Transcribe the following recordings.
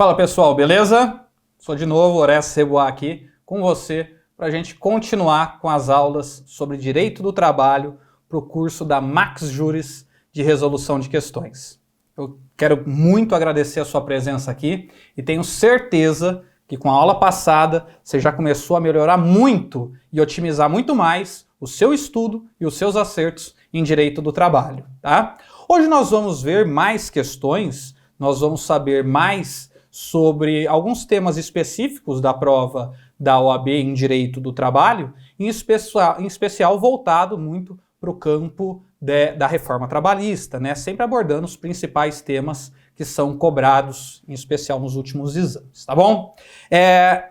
Fala pessoal, beleza? Sou de novo Orestes Rebois aqui com você para a gente continuar com as aulas sobre Direito do Trabalho para o curso da Max Juris de Resolução de Questões. Eu quero muito agradecer a sua presença aqui e tenho certeza que com a aula passada você já começou a melhorar muito e otimizar muito mais o seu estudo e os seus acertos em Direito do Trabalho, tá? Hoje nós vamos ver mais questões, nós vamos saber mais sobre alguns temas específicos da prova da OAB em Direito do Trabalho, em especial voltado muito para o campo da reforma trabalhista, né? Sempre abordando os principais temas que são cobrados, em especial nos últimos exames, tá bom?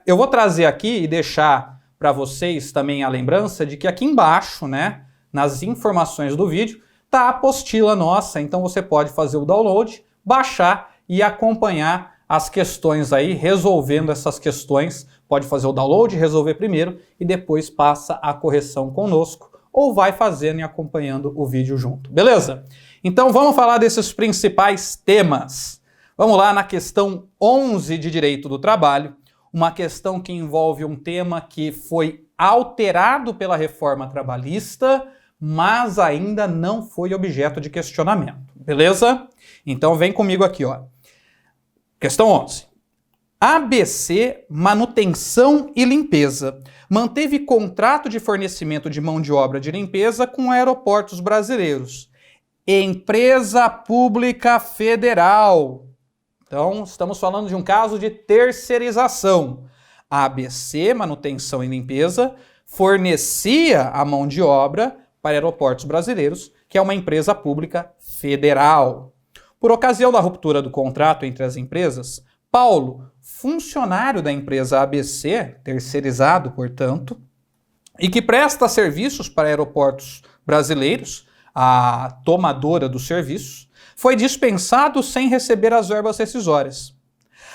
Eu vou trazer aqui e deixar para vocês também a lembrança de que aqui embaixo, né, nas informações do vídeo, tá a apostila nossa, então você pode fazer o download, baixar e acompanhar as questões aí, resolvendo essas questões. Pode fazer o download, resolver primeiro e depois passa a correção conosco ou vai fazendo e acompanhando o vídeo junto, beleza? Então vamos falar desses principais temas. Vamos lá na questão 11 de Direito do Trabalho, uma questão que envolve um tema que foi alterado pela reforma trabalhista, mas ainda não foi objeto de questionamento, beleza? Então vem comigo aqui, ó. Questão 11. ABC Manutenção e Limpeza manteve contrato de fornecimento de mão de obra de limpeza com Aeroportos Brasileiros. Empresa Pública Federal. Então, estamos falando de um caso de terceirização. A ABC Manutenção e Limpeza fornecia a mão de obra para Aeroportos Brasileiros, que é uma empresa pública federal. Por ocasião da ruptura do contrato entre as empresas, Paulo, funcionário da empresa ABC, terceirizado, portanto, e que presta serviços para Aeroportos Brasileiros, a tomadora dos serviços, foi dispensado sem receber as verbas rescisórias.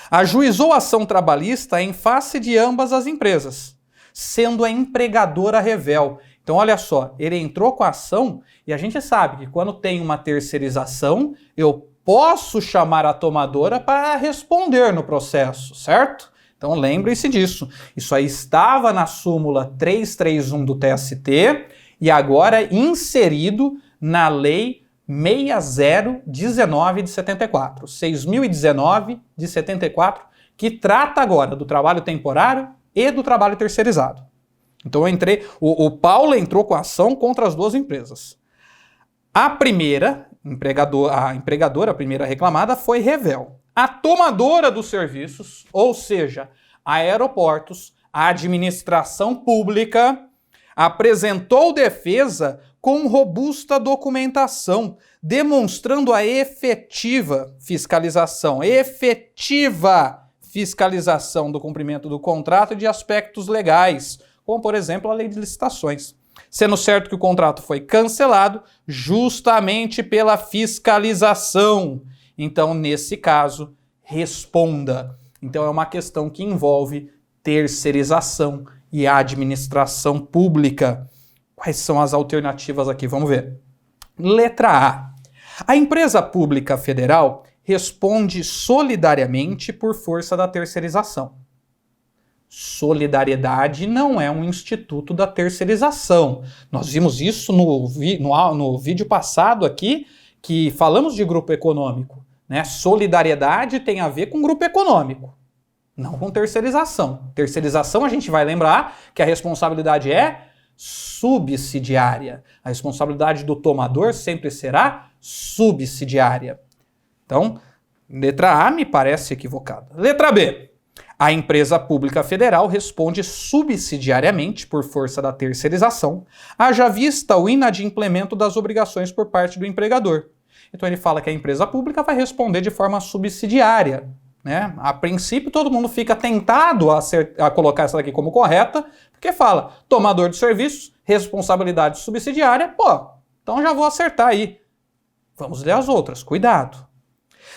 Ajuizou a ação trabalhista em face de ambas as empresas, sendo a empregadora revel. Então, olha só, ele entrou com a ação e a gente sabe que quando tem uma terceirização, eu posso chamar a tomadora para responder no processo, certo? Então lembre-se disso. Isso aí estava na súmula 331 do TST e agora inserido na Lei 6019 de 74, 6.019 de 74, que trata agora do trabalho temporário e do trabalho terceirizado. Então o Paulo entrou com a ação contra as duas empresas. A primeira, a empregadora, a primeira reclamada, foi revel. A tomadora dos serviços, ou seja, a Aeroportos, a administração pública, apresentou defesa com robusta documentação, demonstrando a efetiva fiscalização do cumprimento do contrato e de aspectos legais, como, por exemplo, a lei de licitações. Sendo certo que o contrato foi cancelado justamente pela fiscalização. Então, nesse caso, responda. Então, é uma questão que envolve terceirização e administração pública. Quais são as alternativas aqui? Vamos ver. Letra A. A empresa pública federal responde solidariamente por força da terceirização. Solidariedade não é um instituto da terceirização. Nós vimos isso no vídeo passado aqui, que falamos de grupo econômico, né? Solidariedade tem a ver com grupo econômico, não com terceirização. Terceirização, a gente vai lembrar que a responsabilidade é subsidiária. A responsabilidade do tomador sempre será subsidiária. Então, letra A me parece equivocada. Letra B. A empresa pública federal responde subsidiariamente por força da terceirização, haja vista o inadimplemento das obrigações por parte do empregador. Então ele fala que a empresa pública vai responder de forma subsidiária, né? A princípio todo mundo fica tentado a colocar essa daqui como correta, porque fala tomador de serviços, responsabilidade subsidiária, então já vou acertar aí. Vamos ler as outras, cuidado.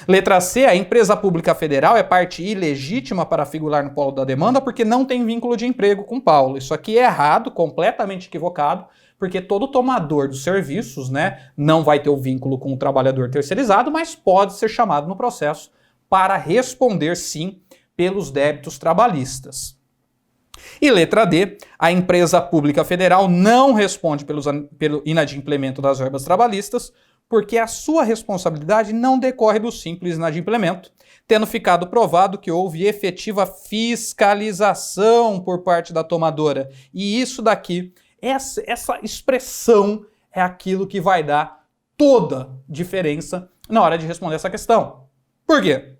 Letra C, a empresa pública federal é parte ilegítima para figurar no polo da demanda porque não tem vínculo de emprego com Paulo. Isso aqui é errado, completamente equivocado, porque todo tomador dos serviços, né, não vai ter o vínculo com o trabalhador terceirizado, mas pode ser chamado no processo para responder, sim, pelos débitos trabalhistas. E letra D, a empresa pública federal não responde pelo inadimplemento das verbas trabalhistas, porque a sua responsabilidade não decorre do simples inadimplemento, tendo ficado provado que houve efetiva fiscalização por parte da tomadora. E isso daqui, essa expressão é aquilo que vai dar toda diferença na hora de responder essa questão. Por quê?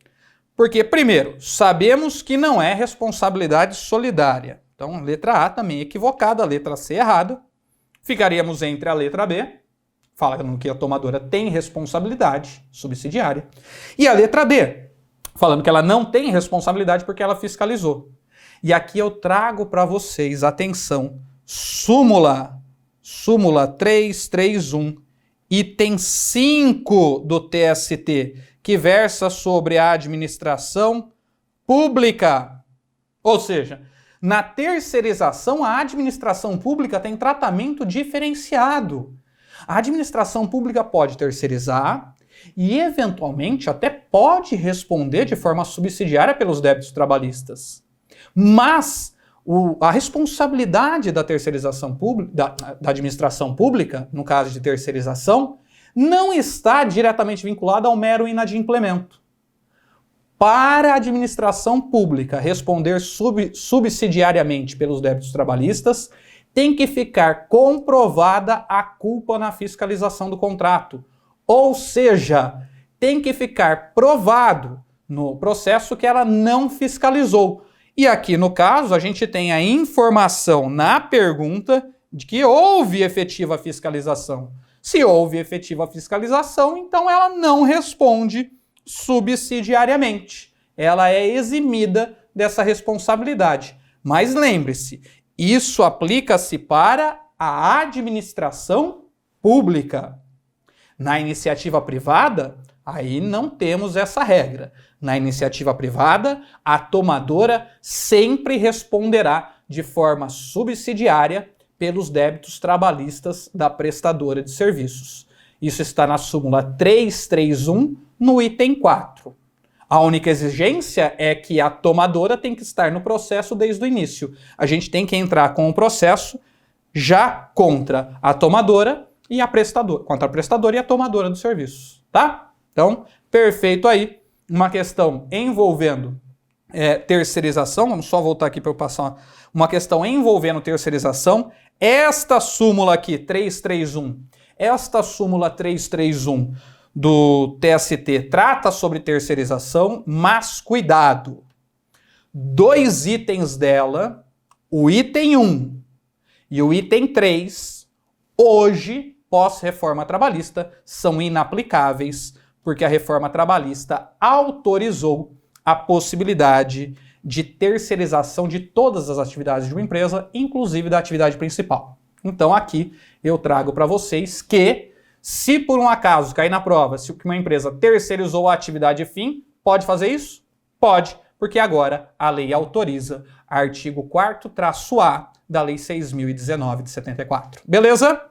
Porque, primeiro, sabemos que não é responsabilidade solidária. Então, a letra A também equivocada, a letra C errada. Ficaríamos entre a letra B, falando que a tomadora tem responsabilidade subsidiária, e a letra B, falando que ela não tem responsabilidade porque ela fiscalizou. E aqui eu trago para vocês, atenção, súmula 331, item 5 do TST, que versa sobre a administração pública. Ou seja, na terceirização, a administração pública tem tratamento diferenciado. A administração pública pode terceirizar e, eventualmente, até pode responder de forma subsidiária pelos débitos trabalhistas. Mas a responsabilidade da terceirização pública, da administração pública, no caso de terceirização, não está diretamente vinculada ao mero inadimplemento. Para a administração pública responder subsidiariamente pelos débitos trabalhistas, tem que ficar comprovada a culpa na fiscalização do contrato. Ou seja, tem que ficar provado no processo que ela não fiscalizou. E aqui, no caso, a gente tem a informação na pergunta de que houve efetiva fiscalização. Se houve efetiva fiscalização, então ela não responde subsidiariamente. Ela é eximida dessa responsabilidade. Mas lembre-se, isso aplica-se para a administração pública. Na iniciativa privada, aí não temos essa regra. Na iniciativa privada, a tomadora sempre responderá de forma subsidiária pelos débitos trabalhistas da prestadora de serviços. Isso está na súmula 331, no item 4. A única exigência é que a tomadora tem que estar no processo desde o início. A gente tem que entrar com o processo já contra a tomadora e a prestadora, contra a prestadora e a tomadora dos serviços, tá? Então, perfeito aí. Uma questão envolvendo terceirização, vamos só voltar aqui para eu passar uma questão envolvendo terceirização. Esta súmula aqui, 331, esta súmula 331 do TST trata sobre terceirização, mas cuidado. 2 itens dela, o item 1 e o item 3, hoje, pós-reforma trabalhista, são inaplicáveis, porque a reforma trabalhista autorizou a possibilidade de terceirização de todas as atividades de uma empresa, inclusive da atividade principal. Então aqui eu trago para vocês que, se por um acaso cair na prova, se uma empresa terceirizou a atividade fim, pode fazer isso? Pode, porque agora a lei autoriza, artigo 4º-A da Lei 6.019 de 74. Beleza?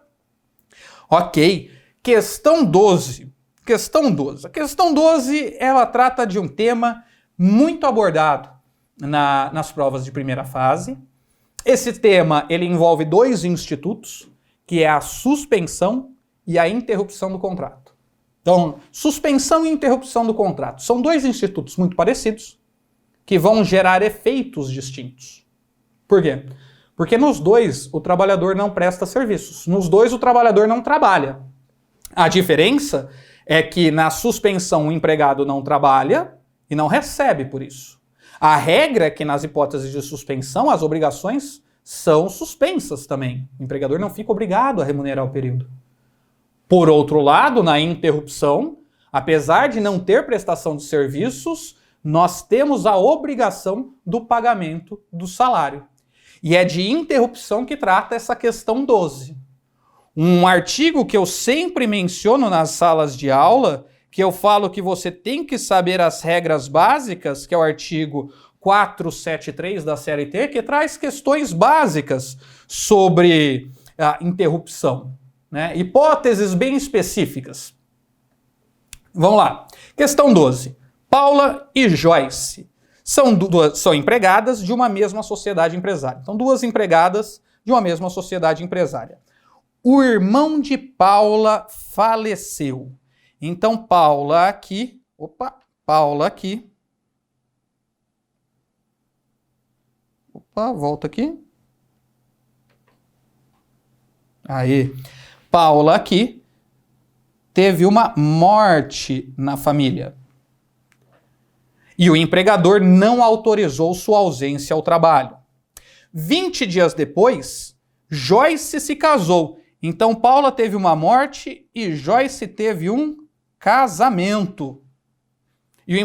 Ok. Questão 12. Questão 12. A questão 12, ela trata de um tema muito abordado nas provas de primeira fase. Esse tema, ele envolve 2 institutos, que é a suspensão e a interrupção do contrato. Então, suspensão e interrupção do contrato são 2 institutos muito parecidos, que vão gerar efeitos distintos. Por quê? Porque nos 2 o trabalhador não presta serviços, nos 2 o trabalhador não trabalha. A diferença é que na suspensão o empregado não trabalha e não recebe por isso. A regra é que nas hipóteses de suspensão as obrigações são suspensas também. O empregador não fica obrigado a remunerar o período. Por outro lado, na interrupção, apesar de não ter prestação de serviços, nós temos a obrigação do pagamento do salário. E é de interrupção que trata essa questão 12. Um artigo que eu sempre menciono nas salas de aula, que eu falo que você tem que saber as regras básicas, que é o artigo 473 da CLT, que traz questões básicas sobre a interrupção, né? Hipóteses bem específicas. Vamos lá. Questão 12. Paula e Joyce são empregadas de uma mesma sociedade empresária. Então, duas empregadas de uma mesma sociedade empresária. O irmão de Paula faleceu. Então, Paula aqui. Volta aqui. Aí. Paula aqui teve uma morte na família. E o empregador não autorizou sua ausência ao trabalho. 20 dias depois, Joyce se casou. Então, Paula teve uma morte e Joyce teve um casamento. E o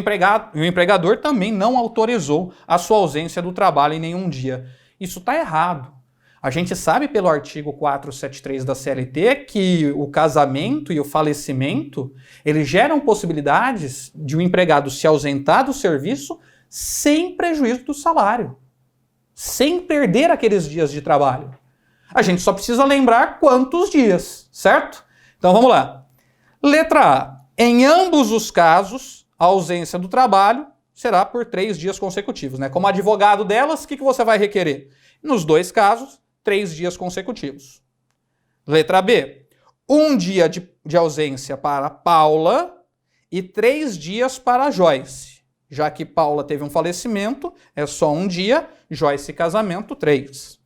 empregador também não autorizou a sua ausência do trabalho em nenhum dia. Isso está errado. A gente sabe pelo artigo 473 da CLT que o casamento e o falecimento, eles geram possibilidades de o empregado se ausentar do serviço sem prejuízo do salário, sem perder aqueles dias de trabalho. A gente só precisa lembrar quantos dias, certo? Então vamos lá. Letra A. Em ambos os casos, a ausência do trabalho será por 3 dias consecutivos, né? Como advogado delas, o que você vai requerer? Nos 2 casos, 3 dias consecutivos. Letra B. 1 dia de ausência para Paula e 3 dias para Joyce. Já que Paula teve um falecimento, é só 1 dia, Joyce casamento, 3.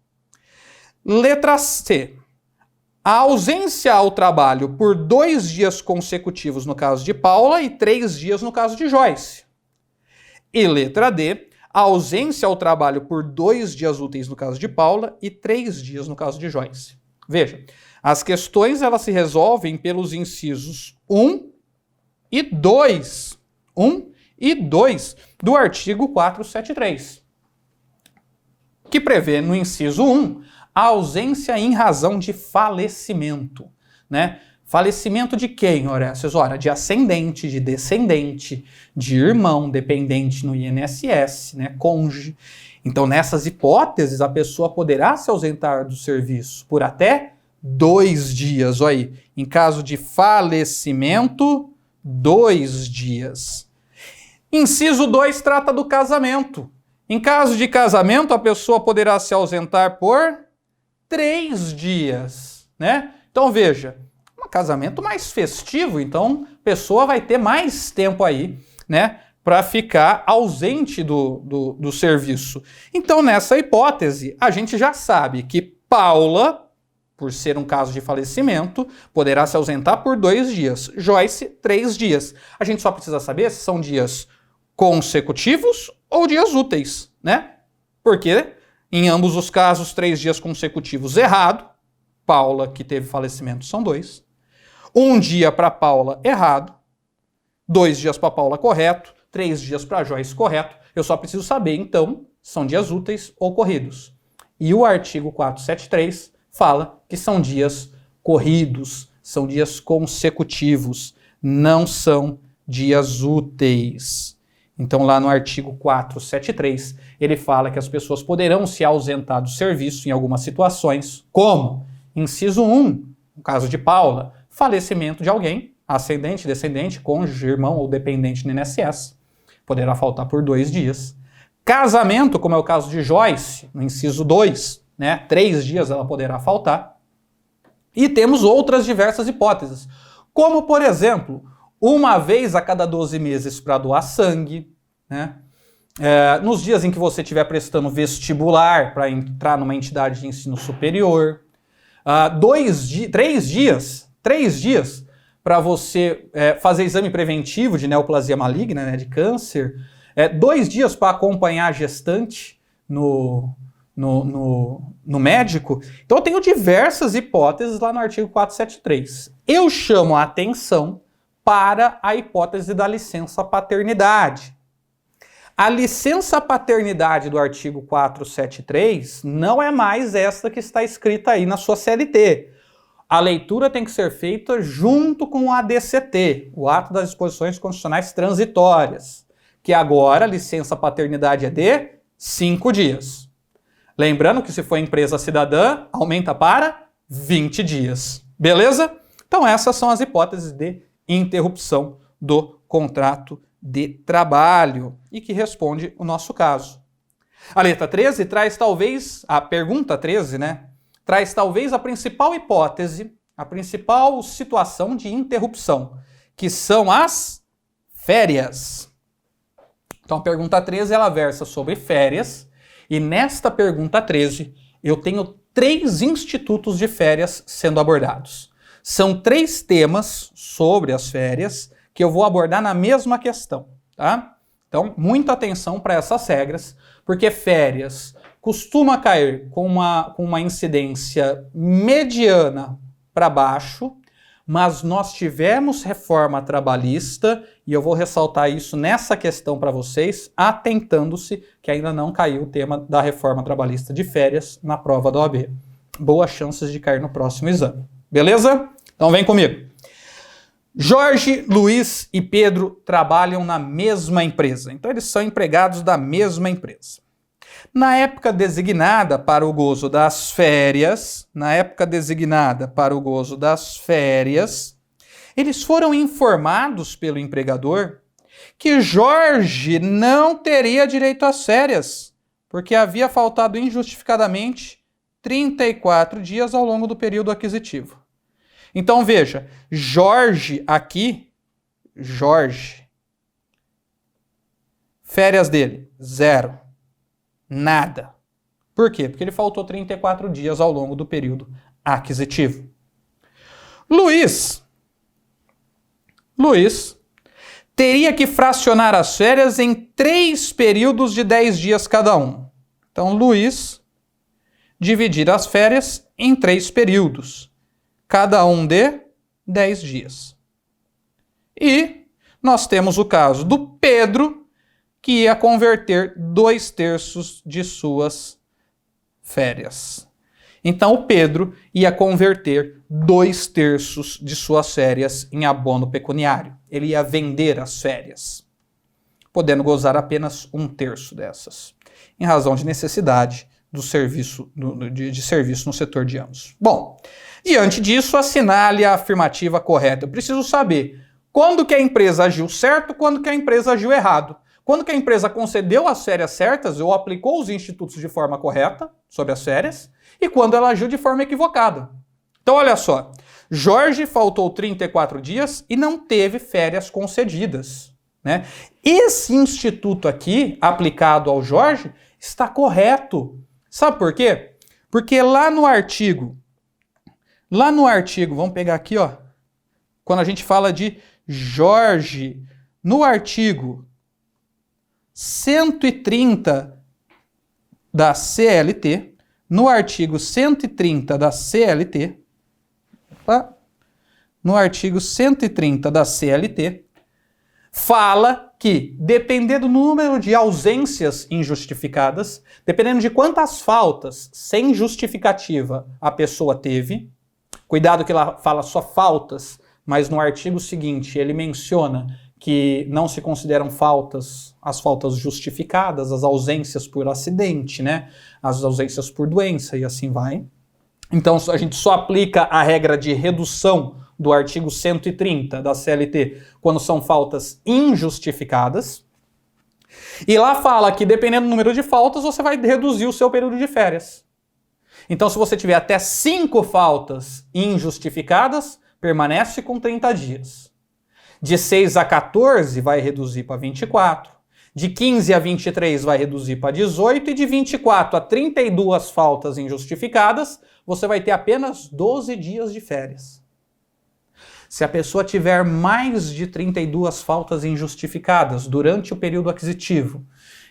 Letra C. A ausência ao trabalho por 2 dias consecutivos no caso de Paula e 3 dias no caso de Joyce. E letra D. A ausência ao trabalho por 2 dias úteis no caso de Paula e 3 dias no caso de Joyce. Veja, as questões elas se resolvem pelos incisos 1 e 2. 1 e 2 do artigo 473, que prevê no inciso 1 a ausência em razão de falecimento, né? Falecimento de quem, Orestes? Ora, de ascendente, de descendente, de irmão, dependente no INSS, né? Cônjuge. Então, nessas hipóteses, a pessoa poderá se ausentar do serviço por até 2 dias. Olha aí, em caso de falecimento, 2 dias. Inciso 2 trata do casamento. Em caso de casamento, a pessoa poderá se ausentar por 3 dias, né? Então, veja, um casamento mais festivo, então a pessoa vai ter mais tempo aí, né, para ficar ausente do serviço. Então, nessa hipótese, a gente já sabe que Paula, por ser um caso de falecimento, poderá se ausentar por 2 dias. Joyce, 3 dias. A gente só precisa saber se são dias consecutivos ou dias úteis, né? Porque em ambos os casos, 3 dias consecutivos errado. Paula, que teve falecimento, são 2. 1 dia para Paula, errado. 2 dias para Paula, correto. 3 dias para Joyce, correto. Eu só preciso saber, então, se são dias úteis ou corridos. E o artigo 473 fala que são dias corridos, são dias consecutivos, não são dias úteis. Então, lá no artigo 473, ele fala que as pessoas poderão se ausentar do serviço em algumas situações, como inciso 1, no caso de Paula, falecimento de alguém, ascendente, descendente, cônjuge, irmão ou dependente no INSS. Poderá faltar por 2 dias. Casamento, como é o caso de Joyce, no inciso 2, né? 3 dias ela poderá faltar. E temos outras diversas hipóteses, como, por exemplo, uma vez a cada 12 meses para doar sangue, né? Nos dias em que você estiver prestando vestibular para entrar numa entidade de ensino superior. 3 dias para você fazer exame preventivo de neoplasia maligna, né, de câncer. 2 dias para acompanhar a gestante no médico. Então eu tenho diversas hipóteses lá no artigo 473. Eu chamo a atenção para a hipótese da licença paternidade. A licença paternidade do artigo 473 não é mais essa que está escrita aí na sua CLT. A leitura tem que ser feita junto com o ADCT, o Ato das Disposições Constitucionais Transitórias, que agora a licença paternidade é de 5 dias. Lembrando que se for empresa cidadã, aumenta para 20 dias. Beleza? Então essas são as hipóteses de interrupção do contrato de trabalho e que responde o nosso caso. A letra 13 traz talvez, a pergunta 13, né? Traz talvez a principal hipótese, a principal situação de interrupção, que são as férias. Então a pergunta 13 ela versa sobre férias e nesta pergunta 13 eu tenho 3 institutos de férias sendo abordados. São 3 temas sobre as férias que eu vou abordar na mesma questão, tá? Então, muita atenção para essas regras, porque férias costuma cair com uma incidência mediana para baixo, mas nós tivemos reforma trabalhista, e eu vou ressaltar isso nessa questão para vocês, atentando-se que ainda não caiu o tema da reforma trabalhista de férias na prova da OAB. Boas chances de cair no próximo exame. Beleza? Então vem comigo. Jorge, Luiz e Pedro trabalham na mesma empresa. Então eles são empregados da mesma empresa. Na época designada para o gozo das férias, eles foram informados pelo empregador que Jorge não teria direito às férias, porque havia faltado injustificadamente 34 dias ao longo do período aquisitivo. Então veja, Jorge aqui, férias dele, 0. Nada. Por quê? Porque ele faltou 34 dias ao longo do período aquisitivo. Luiz teria que fracionar as férias em 3 períodos de 10 dias cada um. Então, Luiz dividir as férias em 3 períodos, cada um de 10 dias. E nós temos o caso do Pedro, que ia converter 2/3 de suas férias. Então, o Pedro ia converter 2/3 de suas férias em abono pecuniário. Ele ia vender as férias, podendo gozar apenas 1/3 dessas, em razão de necessidade do serviço, de serviço no setor de ambos. Bom, diante disso, assinale a afirmativa correta. Eu preciso saber quando que a empresa agiu certo, quando que a empresa agiu errado. Quando que a empresa concedeu as férias certas ou aplicou os institutos de forma correta sobre as férias e quando ela agiu de forma equivocada. Então, olha só, Jorge faltou 34 dias e não teve férias concedidas, né? Esse instituto aqui, aplicado ao Jorge, está correto. Sabe por quê? Porque lá no artigo, vamos pegar aqui, ó, quando a gente fala de Jorge, no artigo 130 da CLT, fala que, dependendo do número de ausências injustificadas, dependendo de quantas faltas sem justificativa a pessoa teve, cuidado que ela fala só faltas, mas no artigo seguinte ele menciona que não se consideram faltas as faltas justificadas, as ausências por acidente, né? As ausências por doença e assim vai. Então a gente só aplica a regra de redução do artigo 130 da CLT quando são faltas injustificadas. E lá fala que dependendo do número de faltas você vai reduzir o seu período de férias. Então se você tiver até 5 faltas injustificadas, permanece com 30 dias. De 6 a 14 vai reduzir para 24, de 15 a 23 vai reduzir para 18 e de 24 a 32 faltas injustificadas, você vai ter apenas 12 dias de férias. Se a pessoa tiver mais de 32 faltas injustificadas durante o período aquisitivo,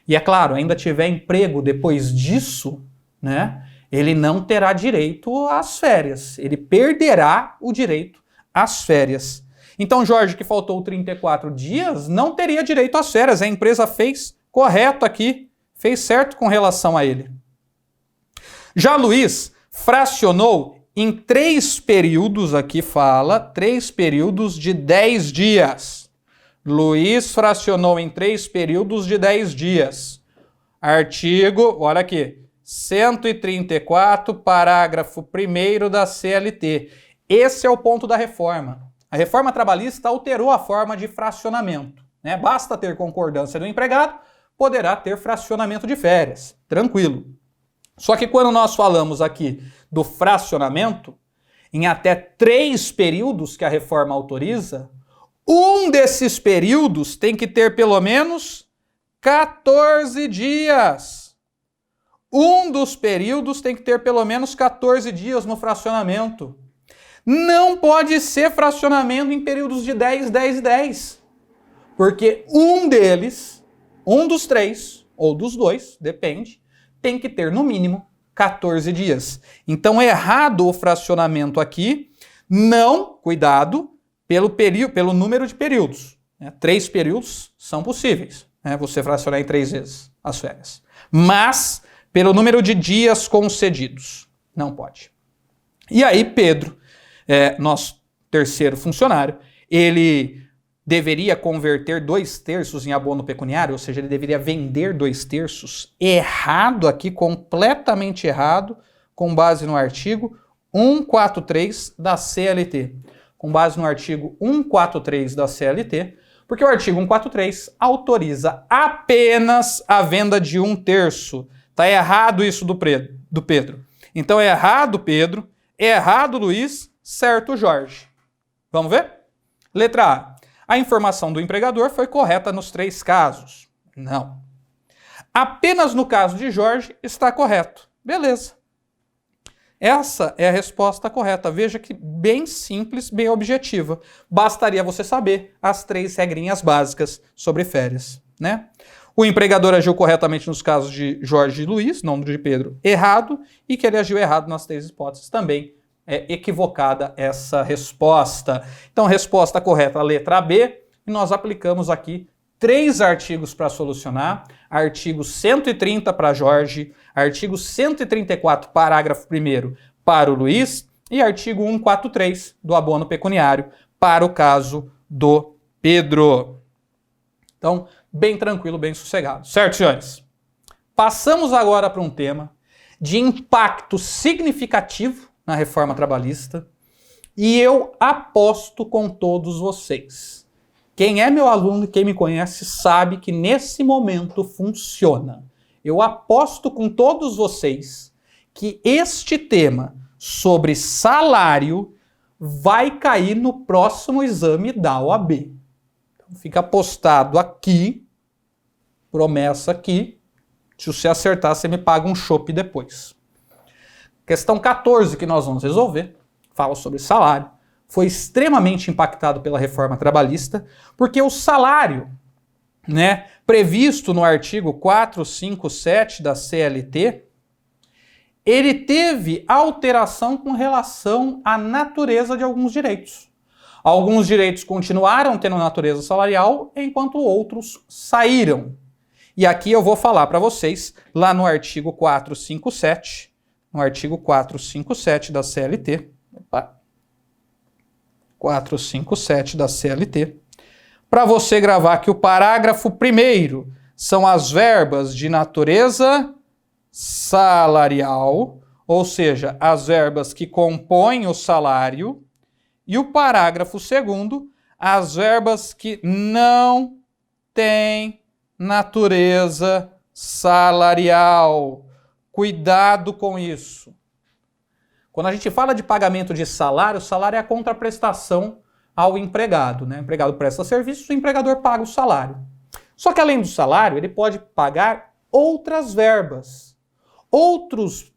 e é claro, ainda tiver emprego depois disso, né, ele não terá direito às férias, ele perderá o direito às férias. Então, Jorge, que faltou 34 dias, não teria direito às férias. A empresa fez correto aqui, fez certo com relação a ele. Já Luiz fracionou em 3 períodos, aqui fala, 3 períodos de 10 dias. Luiz fracionou em 3 períodos de 10 dias. Artigo, olha aqui, 134, parágrafo 1º da CLT. Esse é o ponto da reforma. A reforma trabalhista alterou a forma de fracionamento, né? Basta ter concordância do empregado, poderá ter fracionamento de férias, tranquilo. Só que quando nós falamos aqui do fracionamento, em até 3 períodos que a reforma autoriza, um desses períodos tem que ter pelo menos 14 dias. Um dos períodos tem que ter pelo menos 14 dias no fracionamento. Não pode ser fracionamento em períodos de 10, 10 e 10. Porque um deles, um dos 3, ou dos 2, depende, tem que ter no mínimo 14 dias. Então é errado o fracionamento aqui, não, cuidado, pelo número de períodos. 3 períodos são possíveis, você fracionar em 3 vezes as férias. Mas pelo número de dias concedidos, não pode. E aí Pedro, nosso terceiro funcionário, ele deveria converter 2/3 em abono pecuniário, ou seja, ele deveria vender 2/3. Errado aqui, completamente errado, com base no artigo 143 da CLT. Com base no artigo 143 da CLT, porque o artigo 143 autoriza apenas a venda de 1/3. Tá errado isso do Pedro. Então é errado Pedro, é errado Luiz, certo Jorge. Vamos ver? Letra A. A informação do empregador foi correta nos 3 casos. Não. Apenas no caso de Jorge está correto. Beleza. Essa é a resposta correta. Veja que bem simples, bem objetiva. Bastaria você saber as 3 regrinhas básicas sobre férias, né? O empregador agiu corretamente nos casos de Jorge e Luiz, não de Pedro, errado, e que ele agiu errado nas 3 hipóteses também. É equivocada essa resposta. Então, resposta correta, a letra B, e nós aplicamos aqui 3 artigos para solucionar. Artigo 130 para Jorge, artigo 134, parágrafo 1º para o Luiz, e artigo 143 do abono pecuniário para o caso do Pedro. Então, bem tranquilo, bem sossegado. Certo, senhores? Passamos agora para um tema de impacto significativo na reforma trabalhista, e eu aposto com todos vocês. Quem é meu aluno e quem me conhece sabe que nesse momento funciona. Eu aposto com todos vocês que este tema sobre salário vai cair no próximo exame da OAB. Então, fica apostado aqui, promessa aqui, se você acertar, você me paga um chopp depois. Questão 14 que nós vamos resolver, fala sobre salário, foi extremamente impactado pela reforma trabalhista, porque o salário, previsto no artigo 457 da CLT, ele teve alteração com relação à natureza de alguns direitos. Alguns direitos continuaram tendo natureza salarial, enquanto outros saíram. E aqui eu vou falar para vocês, lá no artigo 457, no artigo 457 da CLT, 457 da CLT, para você gravar aqui o parágrafo 1º, são as verbas de natureza salarial, ou seja, as verbas que compõem o salário, e o parágrafo 2º, as verbas que não têm natureza salarial. Cuidado com isso. Quando a gente fala de pagamento de salário, o salário é a contraprestação ao empregado, né? O empregado presta serviço, o empregador paga o salário. Só que além do salário, ele pode pagar outras verbas, outros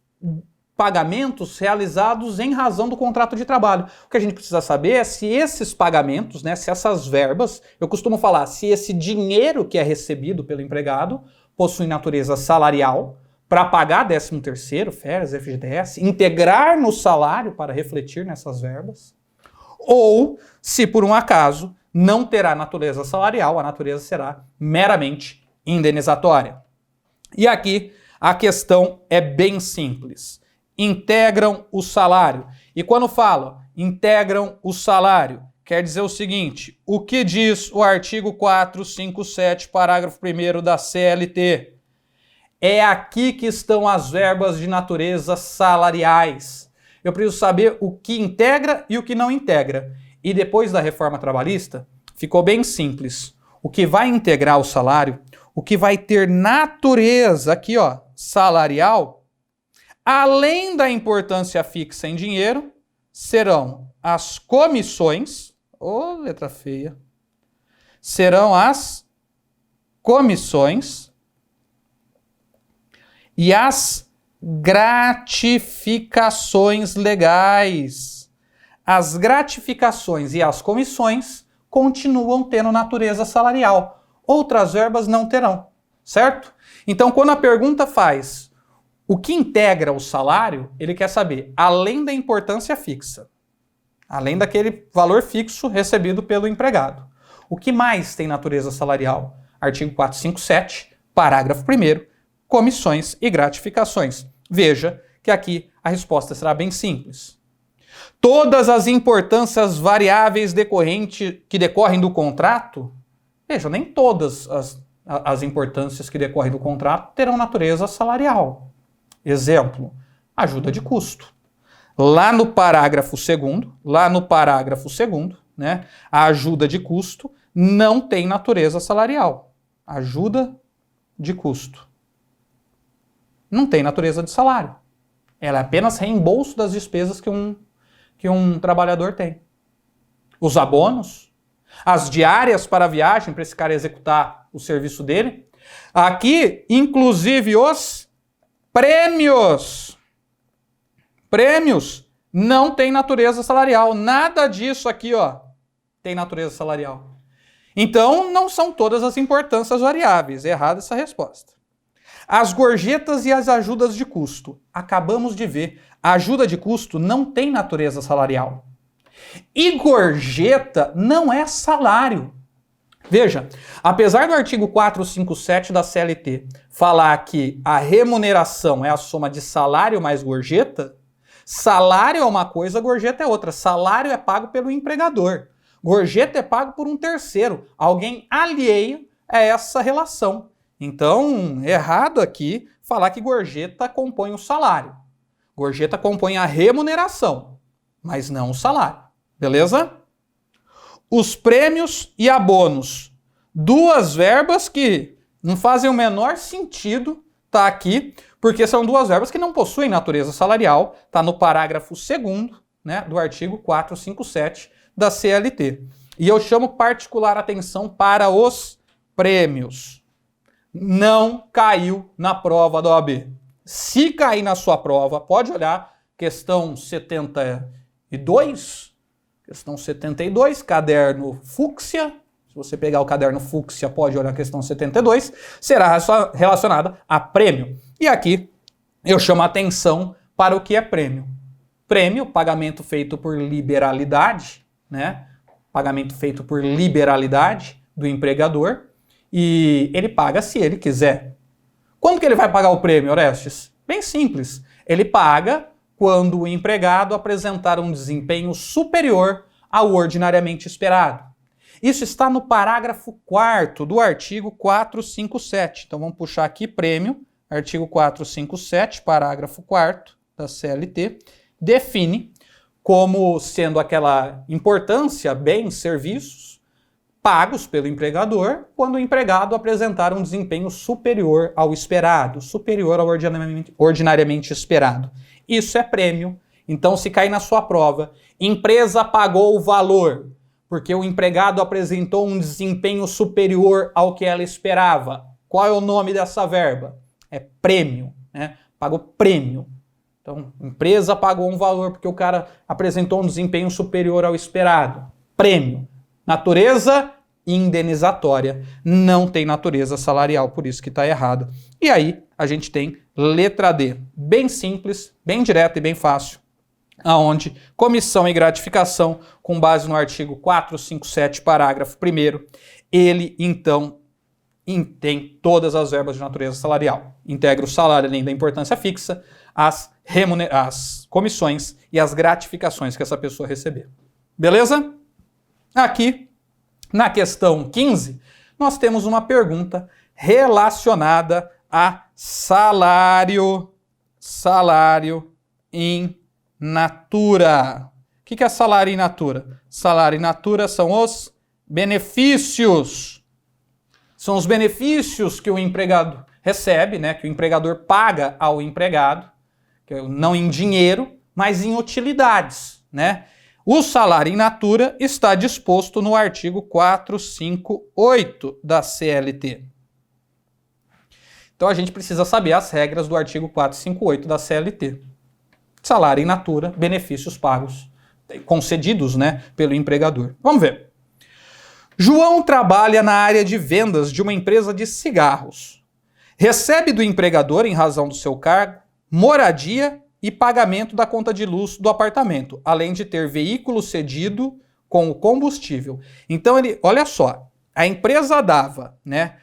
pagamentos realizados em razão do contrato de trabalho. O que a gente precisa saber é se esses pagamentos, se essas verbas, eu costumo falar, se esse dinheiro que é recebido pelo empregado possui natureza salarial, para pagar 13º, férias, FGTS, integrar no salário para refletir nessas verbas, ou, se por um acaso, não terá natureza salarial, a natureza será meramente indenizatória. E aqui a questão é bem simples. Integram o salário. E quando falo integram o salário, quer dizer o seguinte, o que diz o artigo 457, parágrafo 1º da CLT? É aqui que estão as verbas de natureza salariais. Eu preciso saber o que integra e o que não integra. E depois da reforma trabalhista, ficou bem simples. o que vai integrar o salário, o que vai ter natureza aqui, ó, salarial, além da importância fixa em dinheiro, serão as comissões, ô letra feia, serão as comissões e as gratificações legais. As gratificações e as comissões continuam tendo natureza salarial. Outras verbas não terão, certo? Então, quando a pergunta faz o que integra o salário, ele quer saber, além da importância fixa, além daquele valor fixo recebido pelo empregado, o que mais tem natureza salarial? Artigo 457, parágrafo 1º, comissões e gratificações. Veja que aqui a resposta será bem simples. Todas as importâncias variáveis que decorrem do contrato, veja, nem todas as importâncias que decorrem do contrato terão natureza salarial. Exemplo, ajuda de custo. Lá no parágrafo 2º, né, a ajuda de custo não tem natureza salarial. Ajuda de custo não tem natureza de salário. Ela é apenas reembolso das despesas que um trabalhador tem. Os abonos, as diárias para a viagem, para esse cara executar o serviço dele. Aqui, inclusive, os prêmios. Prêmios não tem natureza salarial. Nada disso aqui, ó, tem natureza salarial. Então, não são todas as importâncias variáveis. Errada essa resposta. As gorjetas e as ajudas de custo. Acabamos de ver, a ajuda de custo não tem natureza salarial. E gorjeta não é salário. Veja, apesar do artigo 457 da CLT falar que a remuneração é a soma de salário mais gorjeta, salário é uma coisa, gorjeta é outra. Salário é pago pelo empregador. Gorjeta é pago por um terceiro, alguém alheio a essa relação. Então, errado aqui falar que gorjeta compõe o salário. Gorjeta compõe a remuneração, mas não o salário. Beleza? Os prêmios e abonos. Duas verbas que não fazem o menor sentido tá aqui, porque são duas verbas que não possuem natureza salarial. Tá no parágrafo 2º, né, do artigo 457 da CLT. E eu chamo particular atenção para os prêmios. Não caiu na prova da OAB. Se cair na sua prova, pode olhar questão 72, questão 72, caderno fúcsia. Se você pegar o caderno fúcsia, pode olhar a questão 72, será relacionada a prêmio. E aqui eu chamo a atenção para o que é prêmio. Prêmio, pagamento feito por liberalidade, né? Pagamento feito por liberalidade do empregador. E ele paga se ele quiser. Quando que ele vai pagar o prêmio, Orestes? Bem simples. Ele paga quando o empregado apresentar um desempenho superior ao ordinariamente esperado. Isso está no parágrafo 4º do artigo 457. Então vamos puxar aqui prêmio, artigo 457, parágrafo 4º da CLT, define como sendo aquela importância, bens, serviços, pagos pelo empregador quando o empregado apresentar um desempenho superior ao esperado, superior ao ordinariamente esperado. Isso é prêmio. Então, se cair na sua prova, empresa pagou o valor porque o empregado apresentou um desempenho superior ao que ela esperava. Qual é o nome dessa verba? É prêmio, né? Pagou prêmio. Então, empresa pagou um valor porque o cara apresentou um desempenho superior ao esperado. Prêmio. Natureza indenizatória, não tem natureza salarial, por isso que está errado. E aí a gente tem letra D, bem simples, bem direta e bem fácil, aonde comissão e gratificação, com base no artigo 457, parágrafo 1º, ele então tem todas as verbas de natureza salarial. Integra o salário além da importância fixa, as comissões e as gratificações que essa pessoa receber. Beleza? Aqui, na questão 15, nós temos uma pergunta relacionada a salário in natura. O que é salário in natura? Salário in natura são os benefícios São os benefícios que o empregador recebe, né, que o empregador paga ao empregado, não em dinheiro, mas em utilidades, né? O salário in natura está disposto no artigo 458 da CLT. Então a gente precisa saber as regras do artigo 458 da CLT. Salário in natura, benefícios pagos, concedidos, né, pelo empregador. Vamos ver. João trabalha na área de vendas de uma empresa de cigarros. Recebe do empregador, em razão do seu cargo, moradia e pagamento da conta de luz do apartamento, além de ter veículo cedido com o combustível. Então, olha só, a empresa dava, né,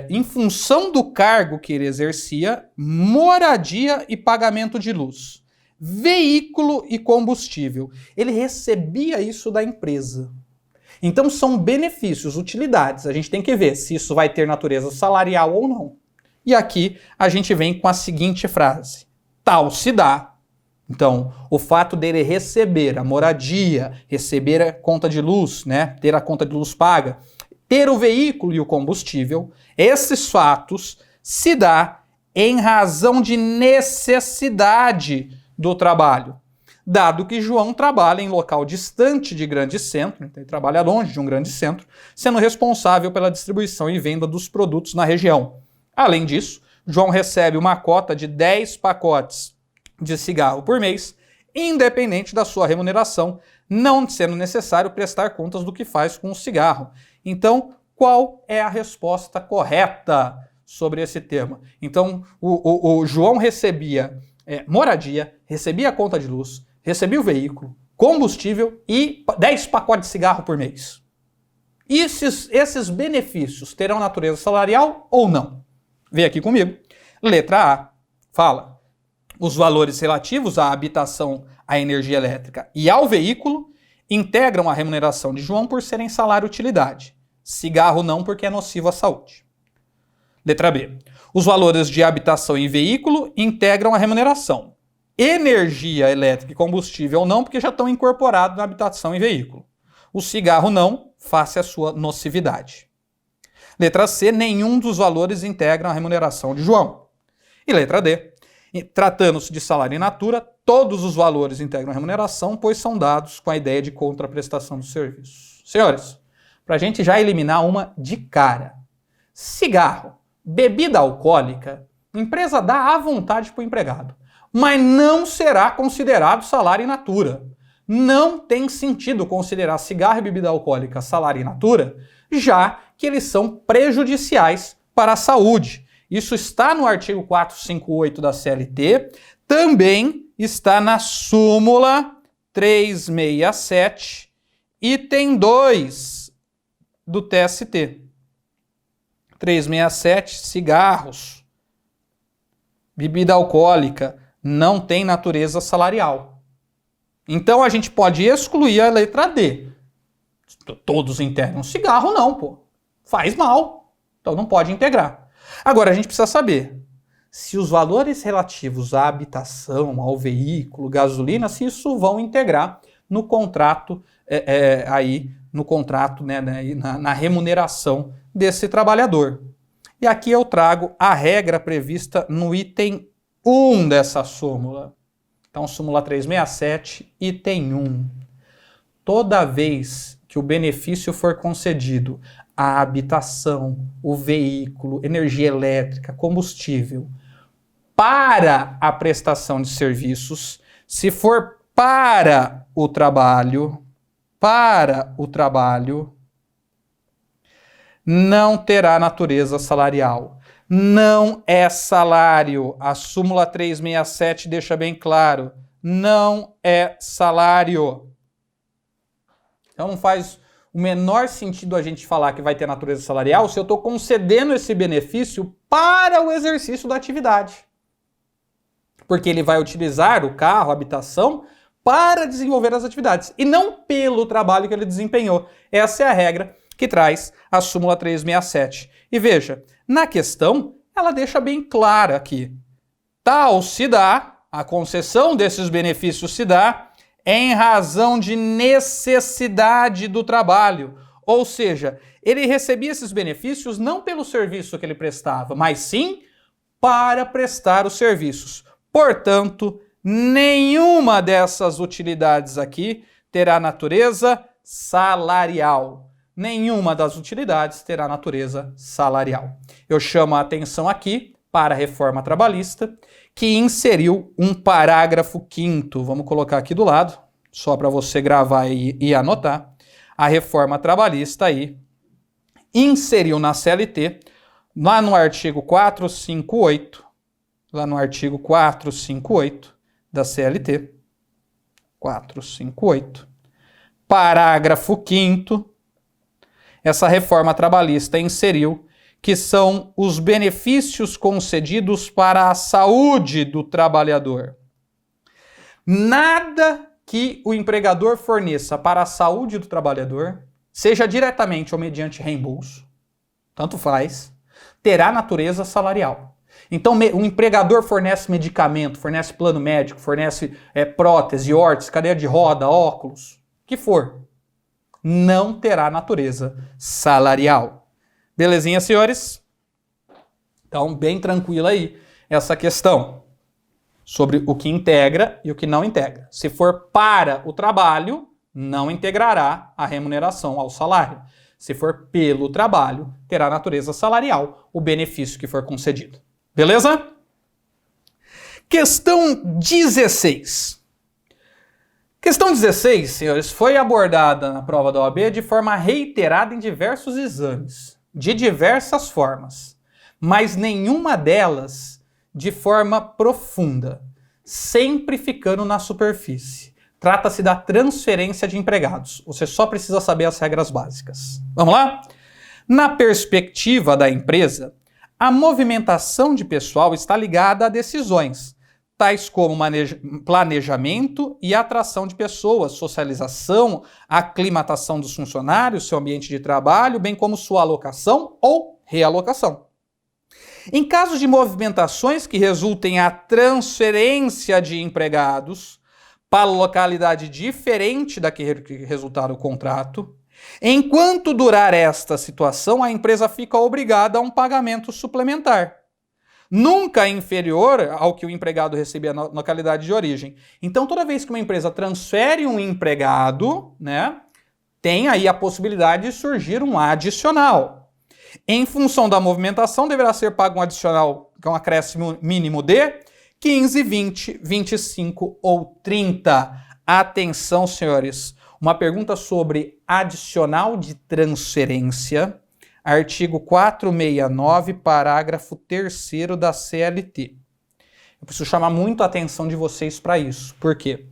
em função do cargo que ele exercia, moradia e pagamento de luz, veículo e combustível. Ele recebia isso da empresa. Então, são benefícios, utilidades. A gente tem que ver se isso vai ter natureza salarial ou não. E aqui a gente vem com a seguinte frase. Tal se dá. Então, o fato dele receber a moradia, receber a conta de luz, né, ter a conta de luz paga, ter o veículo e o combustível, esses fatos se dá em razão de necessidade do trabalho. Dado que João trabalha em local distante de grande centro, então ele trabalha longe de um grande centro, sendo responsável pela distribuição e venda dos produtos na região. Além disso, João recebe uma cota de 10 pacotes de cigarro por mês, independente da sua remuneração, não sendo necessário prestar contas do que faz com o cigarro. Então, qual é a resposta correta sobre esse tema? Então, o João recebia moradia, recebia a conta de luz, recebia o veículo, combustível e 10 pacotes de cigarro por mês. Esses benefícios terão natureza salarial ou não? Vem aqui comigo. Letra A fala: os valores relativos à habitação, à energia elétrica e ao veículo integram a remuneração de João por serem salário-utilidade. Cigarro não, porque é nocivo à saúde. Letra B. Os valores de habitação e veículo integram a remuneração. Energia elétrica e combustível não, porque já estão incorporados na habitação e veículo. O cigarro não, face à sua nocividade. Letra C. Nenhum dos valores integram a remuneração de João. E letra D. Tratando-se de salário in natura, todos os valores integram a remuneração, pois são dados com a ideia de contraprestação do serviço. Senhores, para a gente já eliminar uma de cara. Cigarro, bebida alcoólica, a empresa dá à vontade para o empregado, mas não será considerado salário in natura. Não tem sentido considerar cigarro e bebida alcoólica salário in natura, já que eles são prejudiciais para a saúde. Isso está no artigo 458 da CLT, também está na súmula 367, item 2 do TST. 367, cigarros, bebida alcoólica, não tem natureza salarial. Então a gente pode excluir a letra D. Todos integram. Cigarro não, pô. Faz mal. Então não pode integrar. Agora a gente precisa saber se os valores relativos à habitação, ao veículo, gasolina, se isso vão integrar no contrato, na remuneração desse trabalhador. E aqui eu trago a regra prevista no item 1 dessa súmula. Então, súmula 367, item 1. Toda vez que o benefício for concedido à habitação, o veículo, energia elétrica, combustível, para a prestação de serviços, se for para o trabalho, não terá natureza salarial. Não é salário. A súmula 367 deixa bem claro. Não é salário. Então não faz o menor sentido a gente falar que vai ter natureza salarial se eu estou concedendo esse benefício para o exercício da atividade. Porque ele vai utilizar o carro, a habitação, para desenvolver as atividades, e não pelo trabalho que ele desempenhou. Essa é a regra que traz a súmula 367. E veja, na questão, ela deixa bem clara aqui. Tal se dá, a concessão desses benefícios se dá em razão de necessidade do trabalho, Ou seja, ele recebia esses benefícios não pelo serviço que ele prestava, mas sim para prestar os serviços. Portanto, nenhuma dessas utilidades aqui terá natureza salarial. Nenhuma das utilidades terá natureza salarial. Eu chamo a atenção aqui para a reforma trabalhista, que inseriu um parágrafo 5º. Vamos colocar aqui do lado, só para você gravar e anotar. A reforma trabalhista aí inseriu na CLT, lá no artigo 458, da CLT, 458, parágrafo 5º, essa reforma trabalhista inseriu que são os benefícios concedidos para a saúde do trabalhador. Nada que o empregador forneça para a saúde do trabalhador, seja diretamente ou mediante reembolso, tanto faz, terá natureza salarial. Então, o empregador fornece medicamento, fornece plano médico, fornece prótese, órtese, cadeira de roda, óculos, o que for, não terá natureza salarial. Belezinha, senhores? Então, bem tranquila aí essa questão sobre o que integra e o que não integra. Se for para o trabalho, não integrará a remuneração ao salário. Se for pelo trabalho, terá natureza salarial o benefício que for concedido. Beleza? Questão 16. Questão 16, senhores, foi abordada na prova da OAB de forma reiterada em diversos exames, de diversas formas, mas nenhuma delas de forma profunda, sempre ficando na superfície. Trata-se da transferência de empregados. Você só precisa saber as regras básicas. Vamos lá? Na perspectiva da empresa, a movimentação de pessoal está ligada a decisões, tais como planejamento e atração de pessoas, socialização, aclimatação dos funcionários, seu ambiente de trabalho, bem como sua alocação ou realocação. Em casos de movimentações que resultem a transferência de empregados para localidade diferente da que resultar o contrato, enquanto durar esta situação, a empresa fica obrigada a um pagamento suplementar, nunca inferior ao que o empregado recebia na localidade de origem. Então, toda vez que uma empresa transfere um empregado, né, tem aí a possibilidade de surgir um adicional. Em função da movimentação, deverá ser pago um adicional com um acréscimo mínimo de 15, 20, 25 ou 30. Atenção, senhores. Uma pergunta sobre adicional de transferência. Artigo 469, parágrafo 3º da CLT. Eu preciso chamar muito a atenção de vocês para isso. Por quê?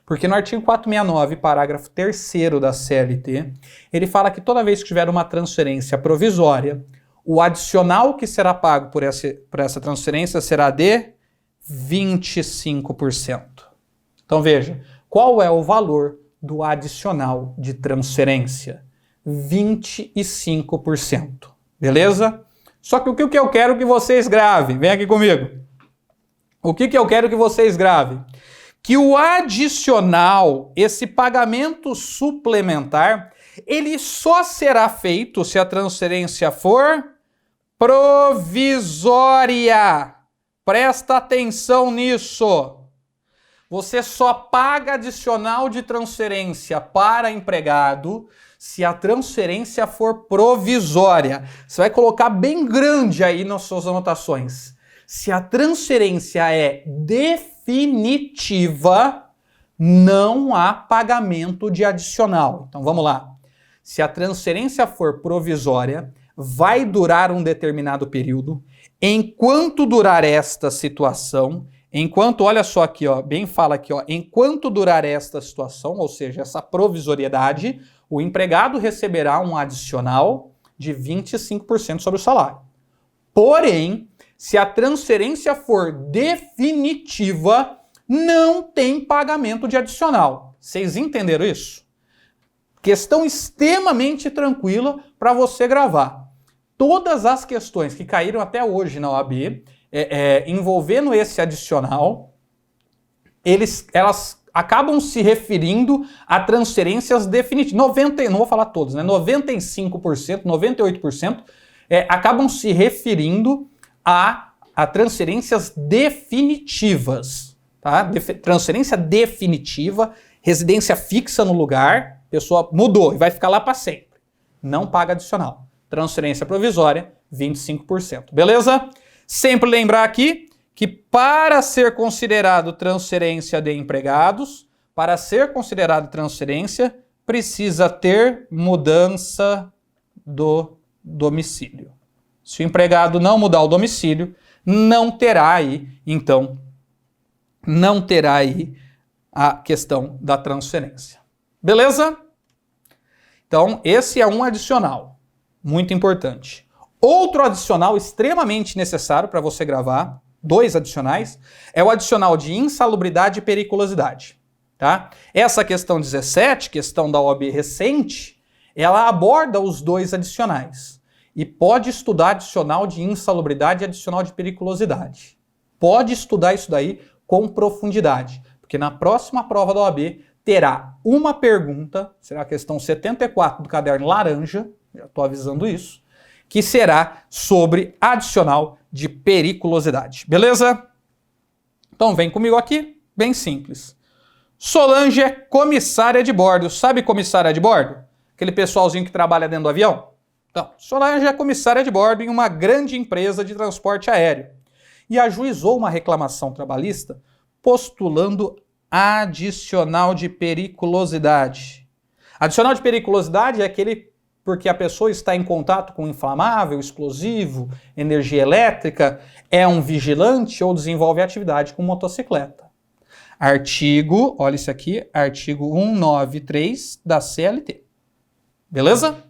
Porque no artigo 469, parágrafo 3º da CLT, ele fala que toda vez que tiver uma transferência provisória, o adicional que será pago por essa transferência será de 25%. Então veja, qual é o valor do adicional de transferência? 25%. Beleza? Só que o que eu quero que vocês gravem? Vem aqui comigo. O que eu quero que vocês gravem? Que o adicional, esse pagamento suplementar, ele só será feito se a transferência for provisória. Presta atenção nisso. Você só paga adicional de transferência para empregado se a transferência for provisória. Você vai colocar bem grande aí nas suas anotações. Se a transferência é definitiva, não há pagamento de adicional. Então vamos lá. Se a transferência for provisória, vai durar um determinado período. Enquanto durar esta situação, olha só aqui, ó, bem fala aqui, ó, enquanto durar esta situação, ou seja, essa provisoriedade, o empregado receberá um adicional de 25% sobre o salário. Porém, se a transferência for definitiva, não tem pagamento de adicional. Vocês entenderam isso? Questão extremamente tranquila para você gravar. Todas as questões que caíram até hoje na OAB, envolvendo esse adicional, elas acabam se referindo a transferências definitivas. Não vou falar todos, né? 95%, 98% acabam se referindo a transferências definitivas. Tá? Transferência definitiva, residência fixa no lugar, pessoa mudou e vai ficar lá para sempre. Não paga adicional. Transferência provisória, 25%. Beleza? Sempre lembrar aqui que para ser considerado transferência de empregados, para ser considerado transferência, precisa ter mudança do domicílio. Se o empregado não mudar o domicílio, não terá aí, então, não terá aí a questão da transferência. Beleza? Então, esse é um adicional, muito importante. Outro adicional extremamente necessário para você gravar, 2 adicionais, é o adicional de insalubridade e periculosidade. Tá? Essa questão 17, questão da OAB recente, ela aborda os 2 adicionais. E pode estudar adicional de insalubridade e adicional de periculosidade. Pode estudar isso daí com profundidade, porque na próxima prova da OAB terá uma pergunta, será a questão 74 do caderno laranja, já estou avisando isso, que será sobre adicional de periculosidade. Beleza? Então vem comigo aqui, bem simples. Solange é comissária de bordo. Sabe comissária de bordo? Aquele pessoalzinho que trabalha dentro do avião? Então, Solange é comissária de bordo em uma grande empresa de transporte aéreo e ajuizou uma reclamação trabalhista postulando adicional de periculosidade. Adicional de periculosidade é aquele porque a pessoa está em contato com inflamável, explosivo, energia elétrica, é um vigilante ou desenvolve atividade com motocicleta. Artigo, olha isso aqui, artigo 193 da CLT. Beleza?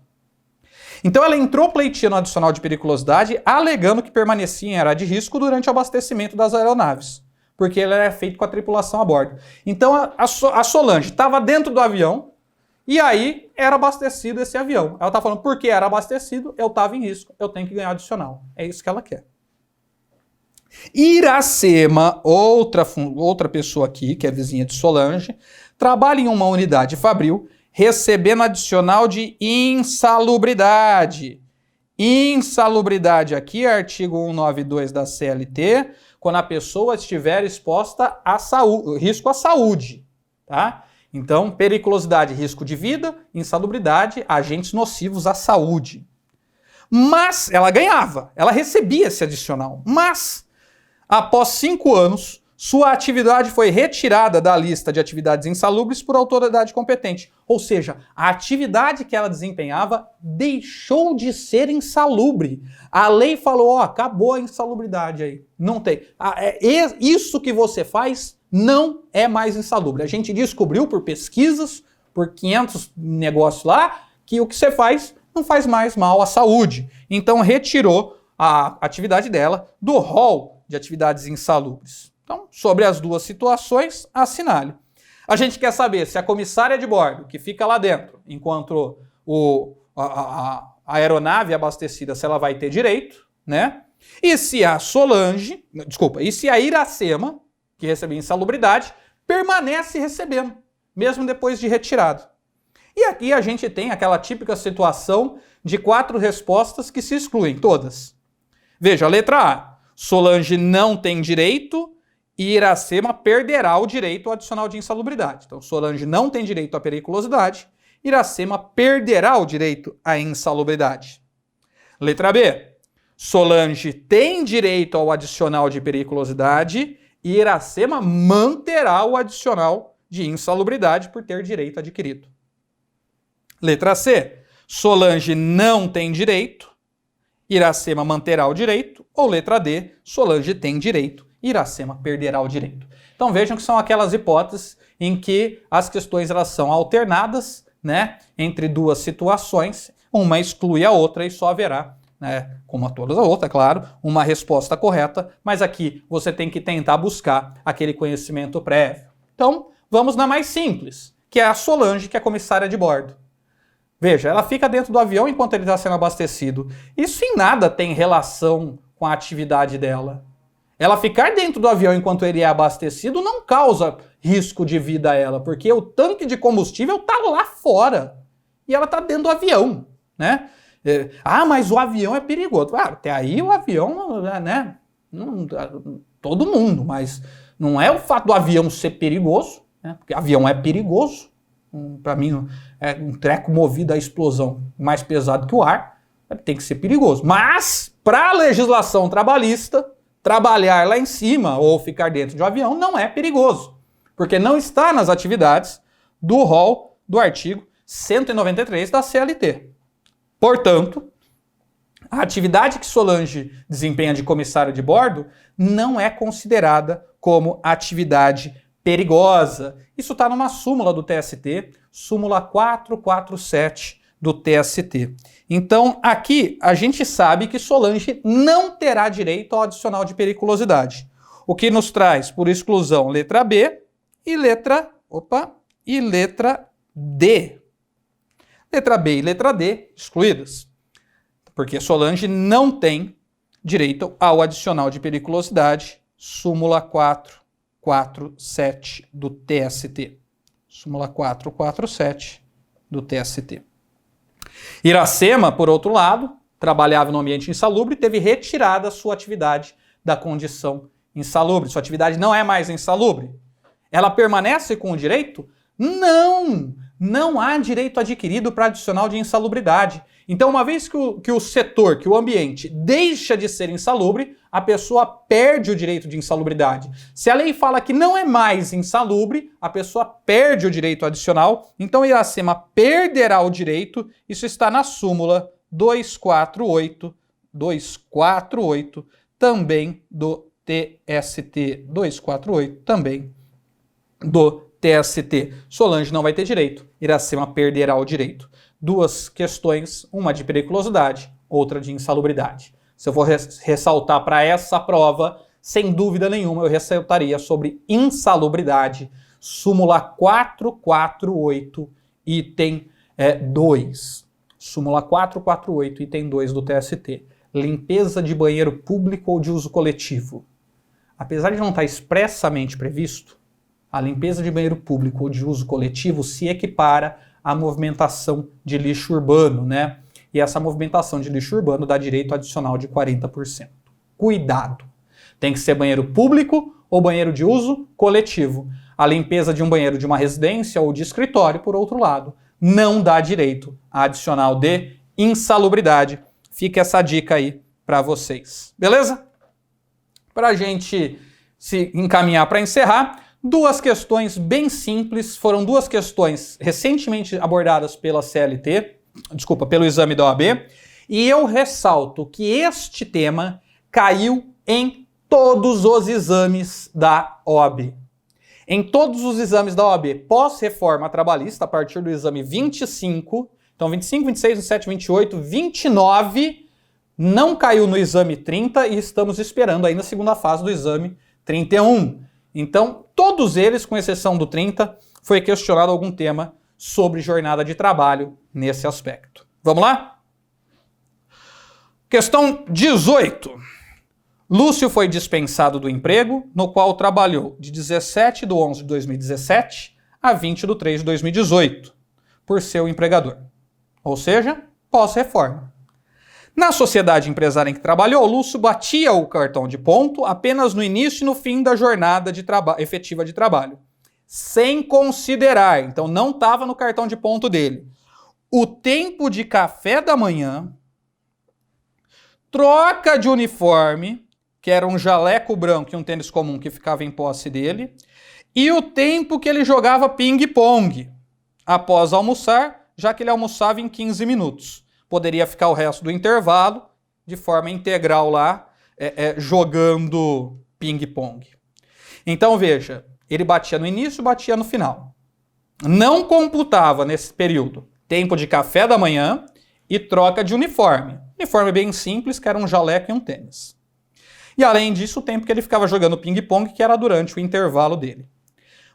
Então ela entrou pleiteando adicional de periculosidade, alegando que permanecia em área de risco durante o abastecimento das aeronaves, porque ele era feito com a tripulação a bordo. Então a Solange estava dentro do avião e aí era abastecido esse avião. Ela está falando, porque era abastecido, eu estava em risco, eu tenho que ganhar adicional. É isso que ela quer. Iracema, outra pessoa aqui, que é vizinha de Solange, trabalha em uma unidade fabril, recebendo adicional de insalubridade. Insalubridade aqui, artigo 192 da CLT, quando a pessoa estiver exposta a risco à saúde. Tá? Então, periculosidade, risco de vida, insalubridade, agentes nocivos à saúde. Mas ela ganhava, ela recebia esse adicional. Mas, após 5 anos, sua atividade foi retirada da lista de atividades insalubres por autoridade competente. Ou seja, a atividade que ela desempenhava deixou de ser insalubre. A lei falou, ó, acabou a insalubridade aí. Não tem. Isso que você faz não é mais insalubre. A gente descobriu por pesquisas, por 500 negócios lá, que o que você faz não faz mais mal à saúde. Então retirou a atividade dela do rol de atividades insalubres. Então, sobre as 2 situações, assinale. A gente quer saber se a comissária de bordo, que fica lá dentro, enquanto a aeronave é abastecida, se ela vai ter direito, né? E se a Solange, e se a Iracema, que recebeu insalubridade, permanece recebendo, mesmo depois de retirado. E aqui a gente tem aquela típica situação de 4 respostas que se excluem, todas. Veja, a letra A. Solange não tem direito e Iracema perderá o direito ao adicional de insalubridade. Então, Solange não tem direito à periculosidade, Iracema perderá o direito à insalubridade. Letra B. Solange tem direito ao adicional de periculosidade e Iracema manterá o adicional de insalubridade por ter direito adquirido. Letra C. Solange não tem direito, Iracema manterá o direito. Ou letra D. Solange tem direito, Iracema perderá o direito. Então vejam que são aquelas hipóteses em que as questões elas são alternadas, né, entre 2 situações, uma exclui a outra e só haverá, né, como a todas as outras, claro, uma resposta correta, mas aqui você tem que tentar buscar aquele conhecimento prévio. Então, vamos na mais simples, que é a Solange, que é comissária de bordo. Veja, ela fica dentro do avião enquanto ele está sendo abastecido. Isso em nada tem relação com a atividade dela. Ela ficar dentro do avião enquanto ele é abastecido não causa risco de vida a ela, porque o tanque de combustível está lá fora e ela está dentro do avião, né? Mas o avião é perigoso. Até aí o avião, né? Todo mundo, mas não é o fato do avião ser perigoso, né? Porque avião é perigoso. Para mim, é um treco movido à explosão mais pesado que o ar, tem que ser perigoso. Mas, para a legislação trabalhista, trabalhar lá em cima ou ficar dentro de um avião não é perigoso, porque não está nas atividades do rol do artigo 193 da CLT. Portanto, a atividade que Solange desempenha de comissário de bordo não é considerada como atividade perigosa. Isso está numa súmula do TST, súmula 447 do TST. Então, aqui a gente sabe que Solange não terá direito ao adicional de periculosidade, o que nos traz, por exclusão, letra B e letra D. Letra B e letra D excluídas, porque Solange não tem direito ao adicional de periculosidade, súmula 447 do TST. Súmula 447 do TST. Iracema, por outro lado, trabalhava no ambiente insalubre e teve retirada sua atividade da condição insalubre. Sua atividade não é mais insalubre. Ela permanece com o direito? Não! Não há direito adquirido para adicional de insalubridade. Então, uma vez que o setor, que o ambiente deixa de ser insalubre, a pessoa perde o direito de insalubridade. Se a lei fala que não é mais insalubre, a pessoa perde o direito adicional. Então, Iracema perderá o direito. Isso está na súmula 248 também do TST. 248 também do TST. Solange não vai ter direito. Iracema perderá o direito. Duas questões, uma de periculosidade, outra de insalubridade. Se eu for ressaltar para essa prova, sem dúvida nenhuma, eu ressaltaria sobre insalubridade, súmula 448, item 2. Súmula 448, item 2 do TST. Limpeza de banheiro público ou de uso coletivo. Apesar de não estar expressamente previsto, a limpeza de banheiro público ou de uso coletivo se equipara à movimentação de lixo urbano, né? E essa movimentação de lixo urbano dá direito adicional de 40%. Cuidado! Tem que ser banheiro público ou banheiro de uso coletivo. A limpeza de um banheiro de uma residência ou de escritório, por outro lado, não dá direito a adicional de insalubridade. Fica essa dica aí para vocês. Beleza? Para a gente se encaminhar para encerrar, duas questões bem simples, foram duas questões recentemente abordadas pela CLT, pelo exame da OAB, e eu ressalto que este tema caiu em todos os exames da OAB. Em todos os exames da OAB pós-reforma trabalhista, a partir do exame 25, então 25, 26, 27, 28, 29, não caiu no exame 30 e estamos esperando aí na segunda fase do exame 31. Então, todos eles, com exceção do 30, foi questionado algum tema sobre jornada de trabalho nesse aspecto. Vamos lá? Questão 18. Lúcio foi dispensado do emprego, no qual trabalhou de 17 de 11 de 2017 a 20 de 3 de 2018, por seu empregador. Ou seja, pós-reforma. Na sociedade empresária em que trabalhou, Lúcio batia o cartão de ponto apenas no início e no fim da jornada efetiva de trabalho, sem considerar, então não estava no cartão de ponto dele, o tempo de café da manhã, troca de uniforme, que era um jaleco branco e um tênis comum que ficava em posse dele, e o tempo que ele jogava ping-pong após almoçar, já que ele almoçava em 15 minutos. Poderia ficar o resto do intervalo de forma integral lá, jogando ping-pong. Então veja, ele batia no início, batia no final. Não computava nesse período tempo de café da manhã e troca de uniforme. Uniforme bem simples, que era um jaleco e um tênis. E além disso, o tempo que ele ficava jogando ping-pong, que era durante o intervalo dele.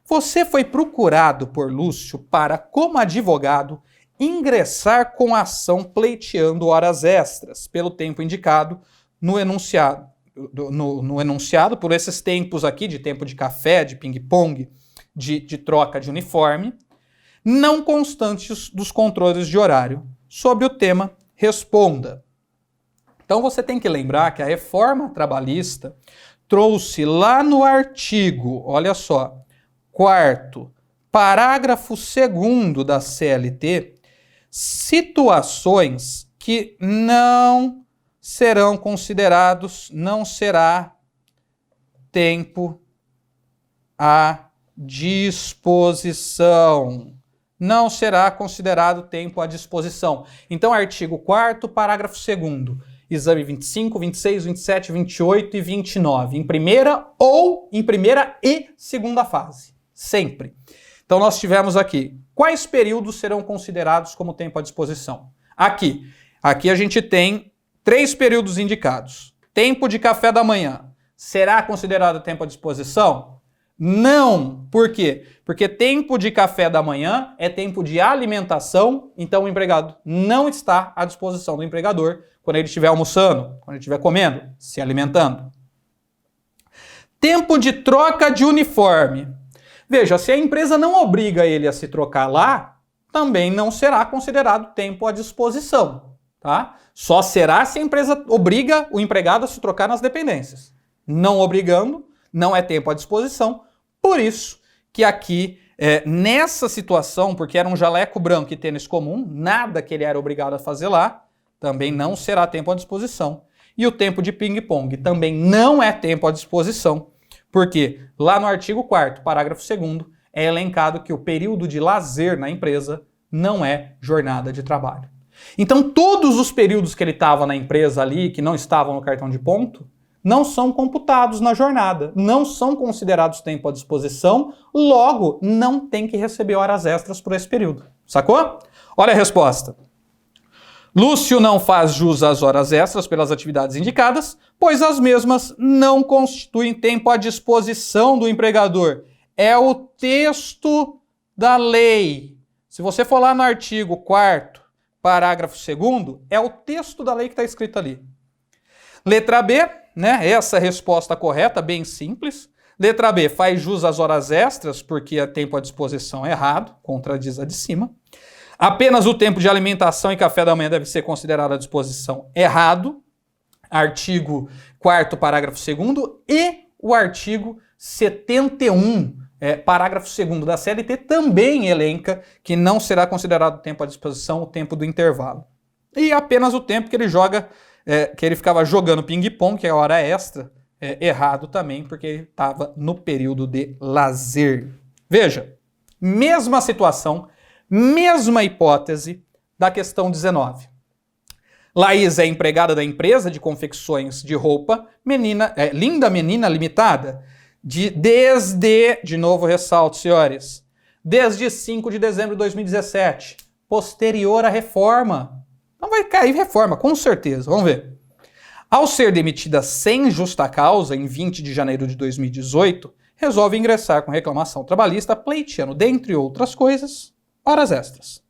Você foi procurado por Lúcio para, como advogado, ingressar com a ação pleiteando horas extras, pelo tempo indicado no enunciado. No enunciado, por esses tempos aqui, de tempo de café, de ping-pong, de troca de uniforme, não constantes dos controles de horário. Sobre o tema, responda. Então você tem que lembrar que a reforma trabalhista trouxe lá no artigo, olha só, 4º, parágrafo 2º da CLT, situações que não serão considerados, não será tempo à disposição. Não será considerado tempo à disposição. Então, artigo 4º, parágrafo 2º, exame 25, 26, 27, 28 e 29, em primeira e segunda fase, sempre. Então, nós tivemos aqui, quais períodos serão considerados como tempo à disposição? Aqui a gente tem 3 períodos indicados. Tempo de café da manhã, será considerado tempo à disposição? Não. Por quê? Porque tempo de café da manhã é tempo de alimentação, então o empregado não está à disposição do empregador quando ele estiver almoçando, quando ele estiver comendo, se alimentando. Tempo de troca de uniforme. Veja, se a empresa não obriga ele a se trocar lá, também não será considerado tempo à disposição, tá? Só será se a empresa obriga o empregado a se trocar nas dependências. Não obrigando, não é tempo à disposição. Por isso que aqui, nessa situação, porque era um jaleco branco e tênis comum, nada que ele era obrigado a fazer lá, também não será tempo à disposição. E o tempo de ping-pong também não é tempo à disposição, porque lá no artigo 4º, parágrafo 2º, é elencado que o período de lazer na empresa não é jornada de trabalho. Então, todos os períodos que ele estava na empresa ali, que não estavam no cartão de ponto, não são computados na jornada, não são considerados tempo à disposição, logo não tem que receber horas extras por esse período. Sacou? Olha a resposta. Lúcio não faz jus às horas extras pelas atividades indicadas, pois as mesmas não constituem tempo à disposição do empregador. É o texto da lei. Se você for lá no artigo 4º, parágrafo 2º, é o texto da lei que está escrito ali. Letra B, né? Essa é a resposta correta, bem simples. Letra B, faz jus às horas extras, porque é tempo à disposição errado, contradiz a de cima. Apenas o tempo de alimentação e café da manhã deve ser considerado à disposição errado. Artigo 4º, parágrafo 2º e o artigo 71, parágrafo 2º da CLT também elenca que não será considerado tempo à disposição o tempo do intervalo. E apenas o tempo que ele joga, que ele ficava jogando ping-pong, que é a hora extra, errado também, porque ele estava no período de lazer. Veja, mesma situação, mesma hipótese da questão 19. Laís é empregada da empresa de confecções de roupa, Linda Menina Limitada, de novo ressalto, senhores, desde 5 de dezembro de 2017, posterior à reforma. Não vai cair reforma, com certeza, vamos ver. Ao ser demitida sem justa causa, em 20 de janeiro de 2018, resolve ingressar com reclamação trabalhista, pleiteando, dentre outras coisas, horas extras.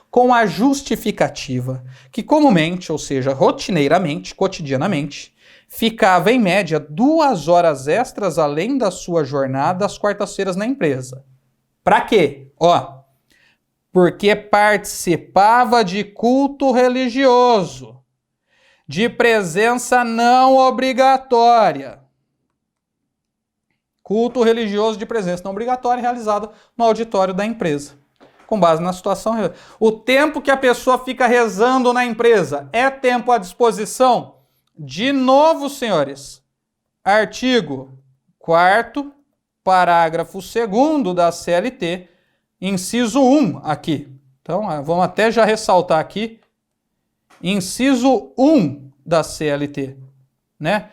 Com a justificativa que comumente, ou seja, rotineiramente, cotidianamente, ficava em média 2 horas extras além da sua jornada às quartas-feiras na empresa. Pra quê? Porque participava de culto religioso, de presença não obrigatória. Culto religioso de presença não obrigatória realizado no auditório da empresa. Com base na situação. O tempo que a pessoa fica rezando na empresa é tempo à disposição? De novo, senhores, artigo 4º, parágrafo 2º da CLT, inciso 1 aqui. Então, vamos até já ressaltar aqui, inciso 1 da CLT, né?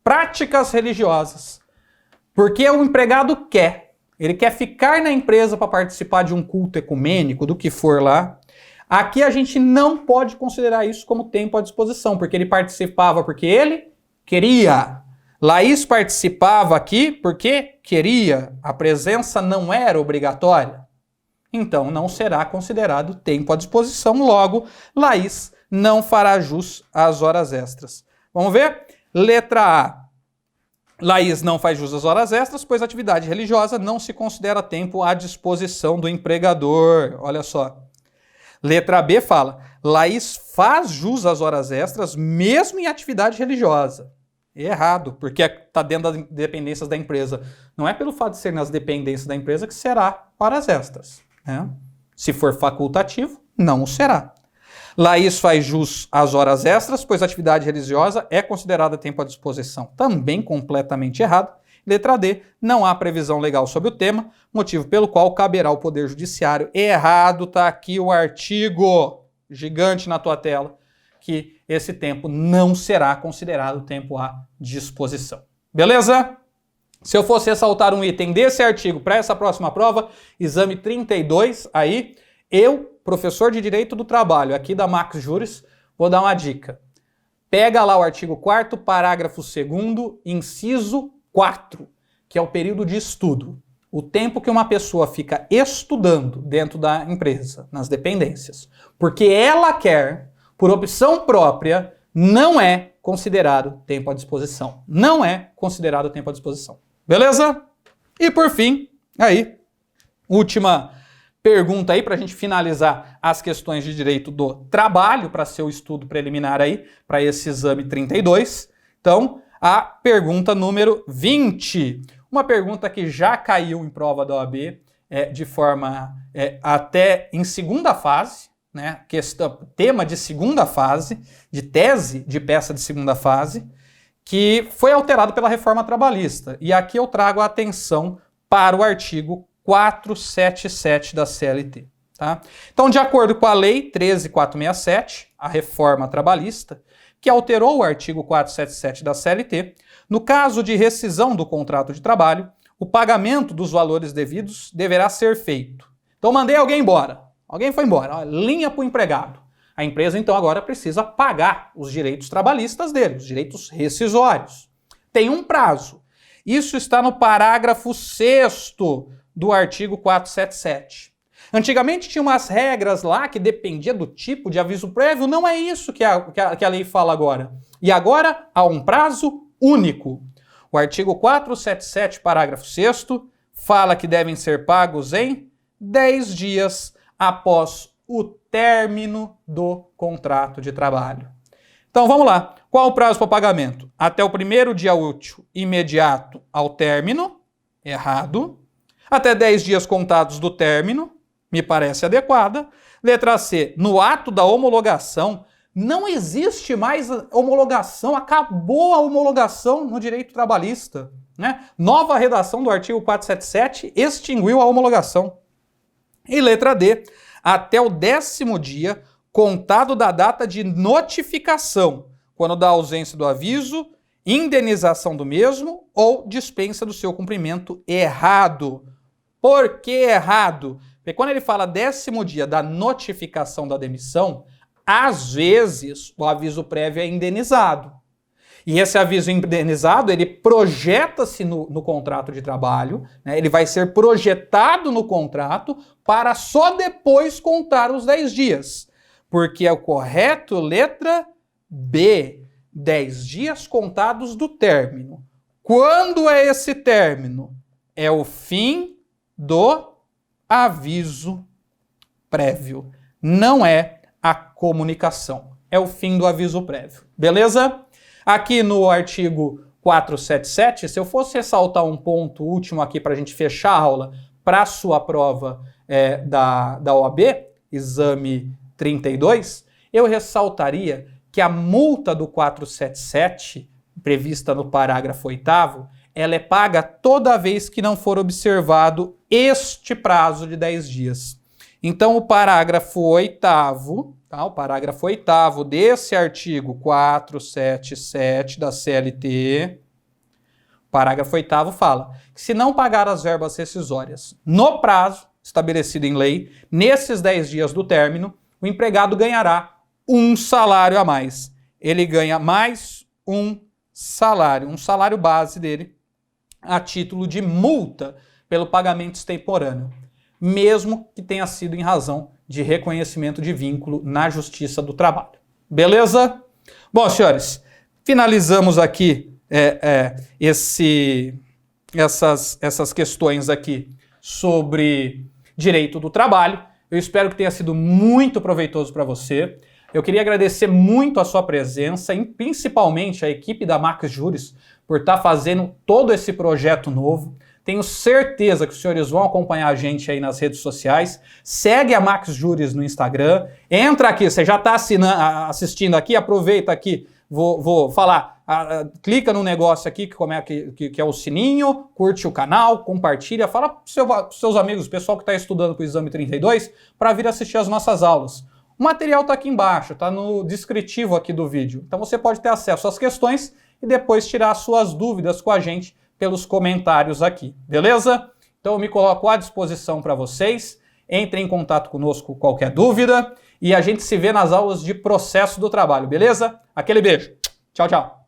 Práticas religiosas. Porque o empregado quer. Ele quer ficar na empresa para participar de um culto ecumênico, do que for lá. Aqui a gente não pode considerar isso como tempo à disposição, porque ele participava porque ele queria. Laís participava aqui porque queria. A presença não era obrigatória. Então não será considerado tempo à disposição. Logo, Laís não fará jus às horas extras. Vamos ver? Letra A. Laís não faz jus às horas extras, pois atividade religiosa não se considera tempo à disposição do empregador. Olha só. Letra B fala, Laís faz jus às horas extras mesmo em atividade religiosa. Errado, porque está dentro das dependências da empresa. Não é pelo fato de ser nas dependências da empresa que será horas extras, né? Se for facultativo, não o será. Laís faz jus às horas extras, pois atividade religiosa é considerada tempo à disposição. Também completamente errado. Letra D, não há previsão legal sobre o tema, motivo pelo qual caberá ao Poder Judiciário. Errado, tá aqui o artigo gigante na tua tela, que esse tempo não será considerado tempo à disposição. Beleza? Se eu fosse ressaltar um item desse artigo para essa próxima prova, exame 32, aí, eu, professor de Direito do Trabalho, aqui da Max Juris, vou dar uma dica. Pega lá o artigo 4º, parágrafo 2º, inciso 4, que é o período de estudo. O tempo que uma pessoa fica estudando dentro da empresa, nas dependências, porque ela quer, por opção própria, não é considerado tempo à disposição. Não é considerado tempo à disposição. Beleza? E por fim, aí, última pergunta aí para a gente finalizar as questões de direito do trabalho, para ser o estudo preliminar aí, para esse exame 32. Então, a pergunta número 20. Uma pergunta que já caiu em prova da OAB de forma até em segunda fase, né? Tema de segunda fase, de tese de peça de segunda fase, que foi alterado pela reforma trabalhista. E aqui eu trago a atenção para o artigo 477 da CLT. Tá? Então, de acordo com a Lei 13.467, a reforma trabalhista, que alterou o artigo 477 da CLT, no caso de rescisão do contrato de trabalho, o pagamento dos valores devidos deverá ser feito. Então, mandei alguém embora. Alguém foi embora. Linha para o empregado. A empresa, então, agora precisa pagar os direitos trabalhistas dele, os direitos rescisórios. Tem um prazo. Isso está no parágrafo 6º do artigo 477. Antigamente tinha umas regras lá que dependia do tipo de aviso prévio. Não é isso que a lei fala agora. E agora há um prazo único. O artigo 477, parágrafo 6º, fala que devem ser pagos em 10 dias após o término do contrato de trabalho. Então vamos lá. Qual o prazo para pagamento? Até o primeiro dia útil imediato ao término. Errado. Até 10 dias contados do término. Me parece adequada. Letra C. No ato da homologação. Não existe mais homologação. Acabou a homologação no direito trabalhista, né? Nova redação do artigo 477 extinguiu a homologação. E letra D. Até o 10º dia contado da data de notificação, quando da ausência do aviso, indenização do mesmo ou dispensa do seu cumprimento. Errado. Por que errado? Porque quando ele fala 10º dia da notificação da demissão, às vezes o aviso prévio é indenizado. E esse aviso indenizado, ele projeta-se no contrato de trabalho, né? Ele vai ser projetado no contrato para só depois contar os 10 dias. Porque é o correto, letra B, 10 dias contados do término. Quando é esse término? É o fim do aviso prévio. Não é a comunicação. É o fim do aviso prévio. Beleza? Aqui no artigo 477, se eu fosse ressaltar um ponto último aqui para a gente fechar a aula para a sua prova da OAB, exame 32, eu ressaltaria que a multa do 477, prevista no parágrafo 8º, ela é paga toda vez que não for observado este prazo de 10 dias. Então, o parágrafo 8º, tá? O parágrafo 8º desse artigo 477 da CLT, o parágrafo 8º fala que se não pagar as verbas rescisórias no prazo estabelecido em lei, nesses 10 dias do término, o empregado ganhará um salário a mais. Ele ganha mais um salário base dele, a título de multa pelo pagamento extemporâneo, mesmo que tenha sido em razão de reconhecimento de vínculo na Justiça do Trabalho. Beleza? Bom, senhores, finalizamos aqui essas questões aqui sobre direito do trabalho. Eu espero que tenha sido muito proveitoso para você. Eu queria agradecer muito a sua presença e principalmente a equipe da Max Juris por estar fazendo todo esse projeto novo. Tenho certeza que os senhores vão acompanhar a gente aí nas redes sociais. Segue a Max Juris no Instagram. Entra aqui, você já está assistindo aqui, aproveita aqui. Vou falar, clica no negócio aqui que é o sininho, curte o canal, compartilha, fala para os seus amigos, o pessoal que está estudando para o Exame 32, para vir assistir as nossas aulas. O material está aqui embaixo, está no descritivo aqui do vídeo. Então você pode ter acesso às questões e depois tirar suas dúvidas com a gente pelos comentários aqui, beleza? Então eu me coloco à disposição para vocês. Entrem em contato conosco com qualquer dúvida e a gente se vê nas aulas de processo do trabalho, beleza? Aquele beijo. Tchau, tchau.